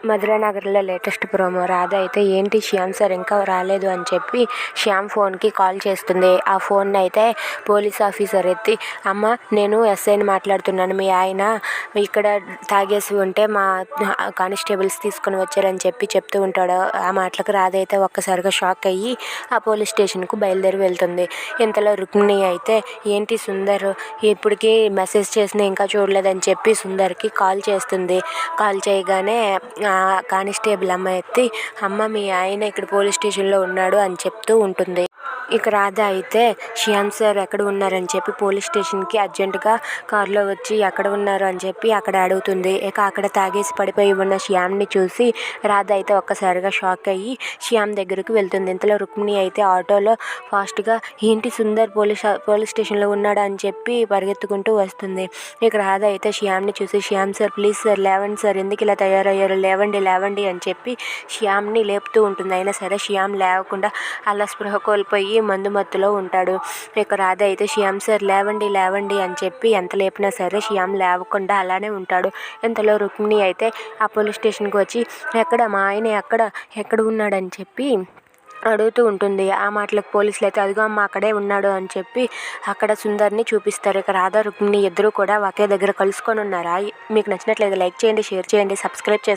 మధురానగర్లో latest promo. Radha అయితే ఏంటి Shyam sir ఇంకా రాలేదు అని చెప్పి శ్యామ్ ఫోన్కి కాల్ చేస్తుంది. ఆ ఫోన్ అయితే పోలీస్ ఆఫీసర్ ఎత్తి, అమ్మ నేను ఎస్ఐని మాట్లాడుతున్నాను, మీ ఆయన ఇక్కడ తాగేసి ఉంటే మా కానిస్టేబుల్స్ తీసుకుని వచ్చారని చెప్పి చెప్తూ ఉంటాడు. ఆ మాటలకు రాధ అయితే ఒక్కసారిగా షాక్ అయ్యి ఆ పోలీస్ స్టేషన్కు బయలుదేరి వెళ్తుంది. ఇంతలో రుక్మిణి అయితే ఏంటి సుందర్ ఇప్పటికీ మెసేజ్ చేసిన ఇంకా చూడలేదని చెప్పి సుందర్కి కాల్ చేస్తుంది. కాల్ చేయగానే కానిస్టేబుల్ అమ్మ ఎత్తి, అమ్మ మీ ఆయన ఇక్కడ పోలీస్ స్టేషన్లో ఉన్నాడు అని చెప్తూ ఉంటుంది. ఇక రాధ అయితే శ్యామ్ సార్ ఎక్కడ ఉన్నారని చెప్పి పోలీస్ స్టేషన్కి అర్జెంటుగా కారులో వచ్చి ఎక్కడ ఉన్నారు అని చెప్పి అక్కడ అడుగుతుంది. ఇక అక్కడ తాగేసి పడిపోయి ఉన్న శ్యామ్ని చూసి రాధ అయితే ఒక్కసారిగా షాక్ అయ్యి శ్యామ్ దగ్గరకు వెళ్తుంది. ఇంతలో రుక్మిణి అయితే ఆటోలో ఫాస్ట్గా ఏంటి సుందర్ పోలీస్ స్టేషన్లో ఉన్నాడు అని చెప్పి పరిగెత్తుకుంటూ వస్తుంది. ఇక రాధ అయితే శ్యామ్ని చూసి, శ్యామ్ సార్ ప్లీజ్ సార్ లేవండి సార్, ఎందుకు ఇలా తయారయ్యారు, లేవండి లేవండి అని చెప్పి శ్యామ్ని లేపుతూ ఉంటుంది. అయినా సరే శ్యామ్ లేవకుండా అలా స్పృహ కోల్పోయి మందు మత్తులో ఉంటాడు. ఇక రాధ అయితే శ్యామ్ సార్ లేవండి లేవండి అని చెప్పి ఎంత లేపినా సరే శ్యామ్ లేవకుండా అలానే ఉంటాడు. ఇంతలో రుక్మిణి అయితే ఆ పోలీస్ స్టేషన్కి వచ్చి ఎక్కడ మా ఆయన ఎక్కడ ఉన్నాడని చెప్పి అడుగుతూ ఉంటుంది. ఆ మాటలకు పోలీసులు అయితే అదిగో అమ్మ అక్కడే ఉన్నాడు అని చెప్పి అక్కడ సుందర్ని చూపిస్తారు. ఇక రాధా రుక్మిణి ఇద్దరు కూడా ఒకే దగ్గర కలుసుకొని ఉన్నారా. మీకు నచ్చినట్లయితే లైక్ చేయండి, షేర్ చేయండి, సబ్స్క్రైబ్ చేసుకోండి.